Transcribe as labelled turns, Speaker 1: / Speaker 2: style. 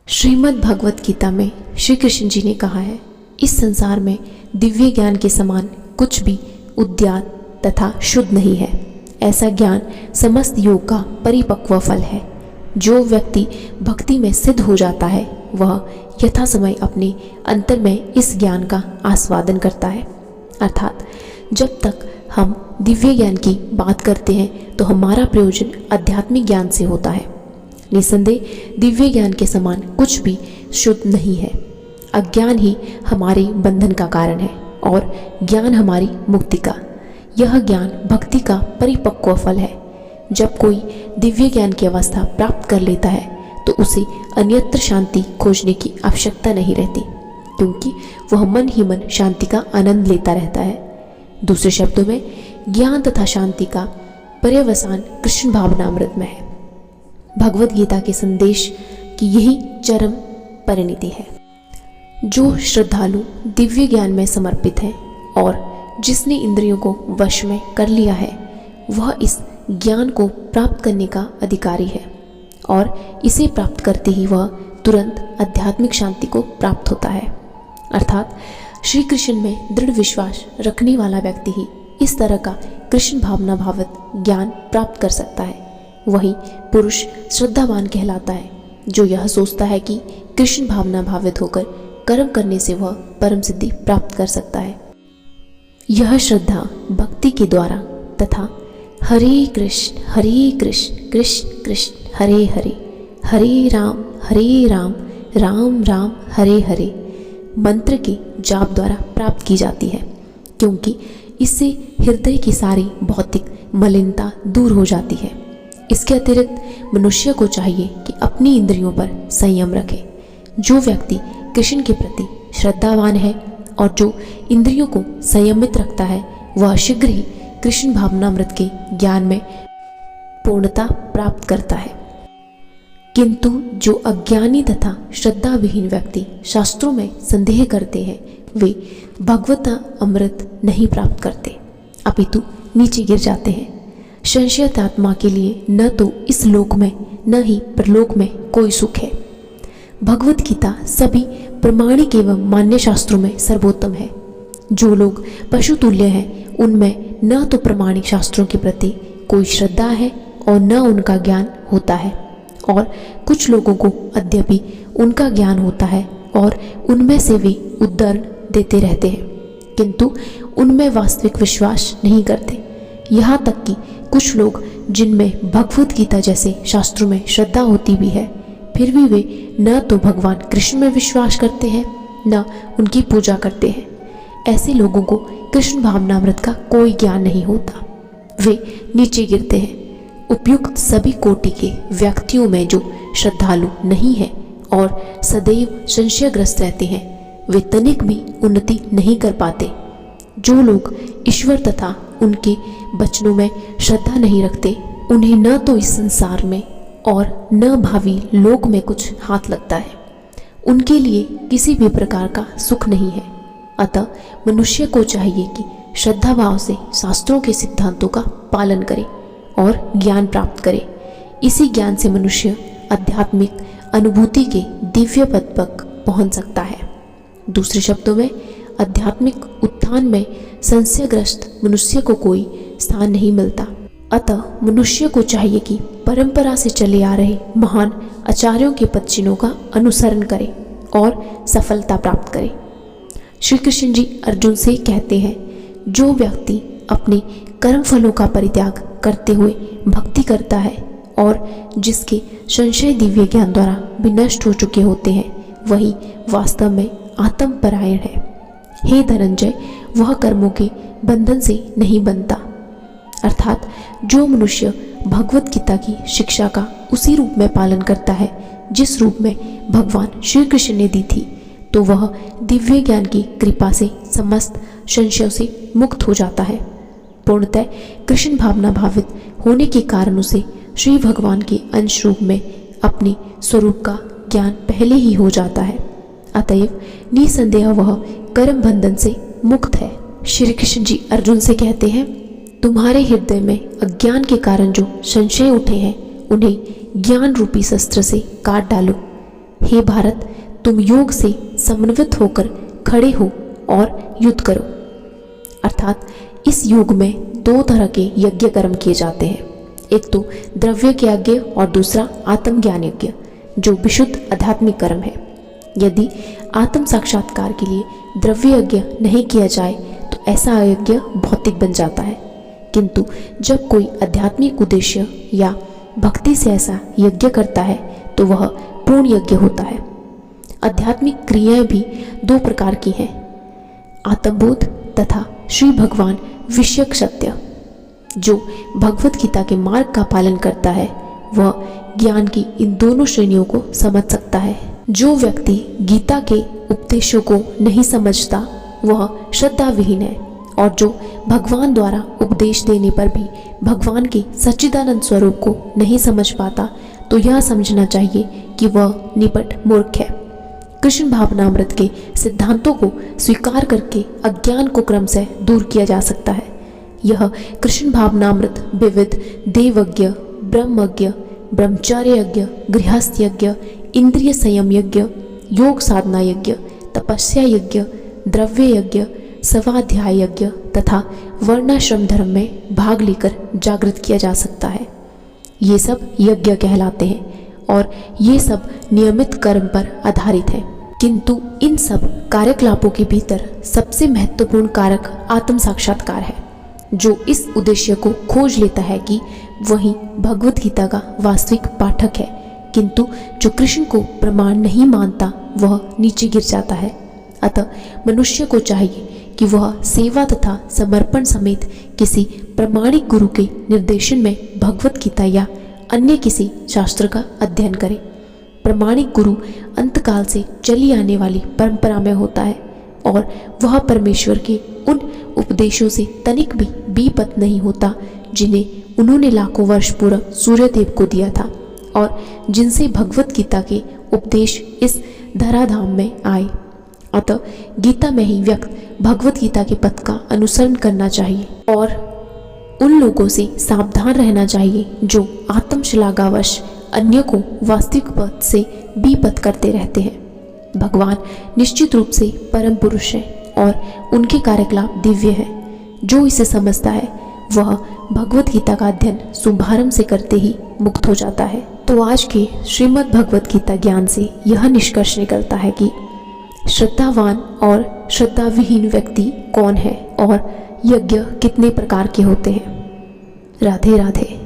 Speaker 1: श्रीमद् भगवत गीता में श्री कृष्ण जी ने कहा है, इस संसार में दिव्य ज्ञान के समान कुछ भी उद्यात तथा शुद्ध नहीं है। ऐसा ज्ञान समस्त योग का परिपक्व फल है। जो व्यक्ति भक्ति में सिद्ध हो जाता है वह यथा समय अपने अंतर में इस ज्ञान का आस्वादन करता है। अर्थात जब तक हम दिव्य ज्ञान की बात करते हैं तो हमारा प्रयोजन आध्यात्मिक ज्ञान से होता है। निसंदेह दिव्य ज्ञान के समान कुछ भी शुद्ध नहीं है। अज्ञान ही हमारे बंधन का कारण है और ज्ञान हमारी मुक्ति का। यह ज्ञान भक्ति का परिपक्व फल है। जब कोई दिव्य ज्ञान की अवस्था प्राप्त कर लेता है तो उसे अन्यत्र शांति खोजने की आवश्यकता नहीं रहती, क्योंकि वह मन ही मन शांति का आनंद लेता रहता है। दूसरे शब्दों में ज्ञान तथा शांति का पर्यवसान कृष्ण भावनामृत में है। भगवत गीता के संदेश की यही चरम परिणति है। जो श्रद्धालु दिव्य ज्ञान में समर्पित है और जिसने इंद्रियों को वश में कर लिया है वह इस ज्ञान को प्राप्त करने का अधिकारी है और इसे प्राप्त करते ही वह तुरंत आध्यात्मिक शांति को प्राप्त होता है। अर्थात श्री कृष्ण में दृढ़ विश्वास रखने वाला व्यक्ति ही इस तरह का कृष्ण भावना भावित ज्ञान प्राप्त कर सकता है। वही पुरुष श्रद्धावान कहलाता है, जो यह सोचता है कि कृष्ण भावना भावित होकर कर्म करने से वह परम सिद्धि प्राप्त कर सकता है। यह श्रद्धा भक्ति के द्वारा तथा हरे कृष्ण कृष्ण कृष्ण हरे हरे, हरे राम राम राम हरे हरे मंत्र के जाप द्वारा प्राप्त की जाती है, क्योंकि इससे हृदय की सारी भौतिक मलिनता दूर हो जाती है। इसके अतिरिक्त मनुष्य को चाहिए कि अपनी इंद्रियों पर संयम रखे। जो व्यक्ति कृष्ण के प्रति श्रद्धावान है और जो इंद्रियों को संयमित रखता है वह शीघ्र ही कृष्ण भावनामृत के ज्ञान में पूर्णता प्राप्त करता है। किंतु जो अज्ञानी तथा श्रद्धा विहीन व्यक्ति शास्त्रों में संदेह करते हैं वे भगवत अमृत नहीं प्राप्त करते, अपितु नीचे गिर जाते हैं। संशयित आत्मा के लिए न तो इस लोक में न ही परलोक में कोई सुख है। भगवत गीता सभी प्रमाणिक एवं मान्य शास्त्रों में सर्वोत्तम है। जो लोग पशु तुल्य हैं उनमें न तो प्रमाणिक शास्त्रों के प्रति कोई श्रद्धा है और न उनका ज्ञान होता है, और कुछ लोगों को अद्यपि उनका ज्ञान होता है और उनमें से वे उद्धरण देते रहते हैं, किंतु उनमें वास्तविक विश्वास नहीं करते। यहाँ तक कि कुछ लोग जिनमें भगवत गीता जैसे शास्त्रों में श्रद्धा होती भी है फिर भी वे न तो भगवान कृष्ण में विश्वास करते हैं न उनकी पूजा करते हैं। ऐसे लोगों को कृष्ण भावनामृत का कोई ज्ञान नहीं होता, वे नीचे गिरते हैं। उपयुक्त सभी कोटि के व्यक्तियों में जो श्रद्धालु नहीं है और सदैव संशयग्रस्त रहते हैं वे तनिक भी उन्नति नहीं कर पाते। जो लोग ईश्वर तथा उनके वचनों में श्रद्धा नहीं रखते उन्हें न तो इस संसार में और न भावी लोक में कुछ हाथ लगता है। उनके लिए किसी भी प्रकार का सुख नहीं है। अतः मनुष्य को चाहिए कि श्रद्धा भाव से शास्त्रों के सिद्धांतों का पालन करे और ज्ञान प्राप्त करे। इसी ज्ञान से मनुष्य आध्यात्मिक अनुभूति के दिव्य पद तक पहुंच सकता है। दूसरे शब्दों में आध्यात्मिक उत्थान में संशयग्रस्त मनुष्य को कोई स्थान नहीं मिलता। अतः मनुष्य को चाहिए कि परंपरा से चले आ रहे महान आचार्यों के पदचिन्हों का अनुसरण करे और सफलता प्राप्त करे। श्री कृष्ण जी अर्जुन से कहते हैं, जो व्यक्ति अपने कर्म फलों का परित्याग करते हुए भक्ति करता है और जिसके संशय दिव्य ज्ञान द्वारा भी नष्ट हो चुके होते हैं वही वास्तव में आत्मपरायण है। हे धनंजय, वह कर्मों के बंधन से नहीं बनता। अर्थात जो मनुष्य भगवत गीता की शिक्षा का उसी रूप में पालन करता है जिस रूप में भगवान श्री कृष्ण ने दी थी, तो वह दिव्य ज्ञान की कृपा से समस्त संशयों से मुक्त हो जाता है। पूर्णतः कृष्ण भावना भावित होने के कारण उसे श्री भगवान के अंश रूप में अपने स्वरूप का ज्ञान पहले ही हो जाता है। अतएव निसंदेह वह कर्म बंधन से मुक्त है। श्री कृष्ण जी अर्जुन से कहते हैं, तुम्हारे हृदय में अज्ञान के कारण जो संशय उठे हैं उन्हें ज्ञान रूपी शस्त्र से काट डालो। हे भारत, तुम योग से समन्वित होकर खड़े हो और युद्ध करो। अर्थात इस युग में दो तरह के यज्ञ कर्म किए जाते हैं, एक तो द्रव्य के यज्ञ और दूसरा आत्मज्ञान यज्ञ, जो विशुद्ध आध्यात्मिक कर्म है। यदि आत्म साक्षात्कार के लिए द्रव्य यज्ञ नहीं किया जाए तो ऐसा यज्ञ भौतिक बन जाता है, किंतु जब कोई आध्यात्मिक उद्देश्य या भक्ति से ऐसा यज्ञ करता है तो वह पूर्ण यज्ञ होता है। आध्यात्मिक क्रियाएं भी दो प्रकार की हैं, आत्मबोध तथा श्री भगवान विषयक सत्य। जो भगवत गीता के मार्ग का पालन करता है वह ज्ञान की इन दोनों श्रेणियों को समझ सकता है। जो व्यक्ति गीता के उपदेशों को नहीं समझता वह श्रद्धा विहीन है, और जो भगवान द्वारा उपदेश देने पर भी भगवान के सच्चिदानंद स्वरूप को नहीं समझ पाता तो यह समझना चाहिए कि वह निपट मूर्ख है। कृष्ण भावनामृत के सिद्धांतों को स्वीकार करके अज्ञान को क्रम से दूर किया जा सकता है। यह कृष्ण भावनामृत विविध देवयज्ञ, ब्रह्मयज्ञ, ब्रह्मचर्य यज्ञ, गृहस्थ यज्ञ, इंद्रिय संयम यज्ञ, योग साधना यज्ञ, तपस्या यज्ञ, द्रव्य यज्ञ, स्वाध्याय यज्ञ तथा वर्णाश्रम धर्म में भाग लेकर जागृत किया जा सकता है। ये सब यज्ञ कहलाते हैं और ये सब नियमित कर्म पर आधारित है, किंतु इन सब कार्यकलापों के भीतर सबसे महत्वपूर्ण कारक आत्म साक्षात्कार है, जो इस उद्देश्य को खोज लेता है कि वही भगवत गीता का वास्तविक पाठक है, किंतु जो कृष्ण को प्रमाण नहीं मानता वह नीचे गिर जाता है। अतः मनुष्य को चाहिए कि वह सेवा तथा समर्पण समेत किसी प्रामाणिक गुरु के निर्देशन में भगवत गीता या अन्य किसी शास्त्र का अध्ययन करे। प्रामाणिक गुरु अंतकाल से चली आने वाली परंपरा में होता है और वह परमेश्वर के उन उपदेशों से तनिक भी विपत नहीं होता जिन्हें उन्होंने लाखों वर्ष पूर्व सूर्यदेव को दिया था और जिनसे भगवत गीता के उपदेश इस धराधाम में आए। अतः गीता में ही व्यक्त भगवत गीता के पथ का अनुसरण करना चाहिए और उन लोगों से सावधान रहना चाहिए जो आत्मश्लाघावश अन्य को वास्तविक पथ से विपथ करते रहते हैं। भगवान निश्चित रूप से परम पुरुष है और उनके कार्यकलाप दिव्य है। जो इसे समझता है वह भगवत गीता का अध्ययन शुभारंभ से करते ही मुक्त हो जाता है। तो आज के श्रीमद् भगवत गीता ज्ञान से यह निष्कर्ष निकलता है कि श्रद्धावान और श्रद्धाविहीन व्यक्ति कौन है और यज्ञ कितने प्रकार के होते हैं। राधे राधे।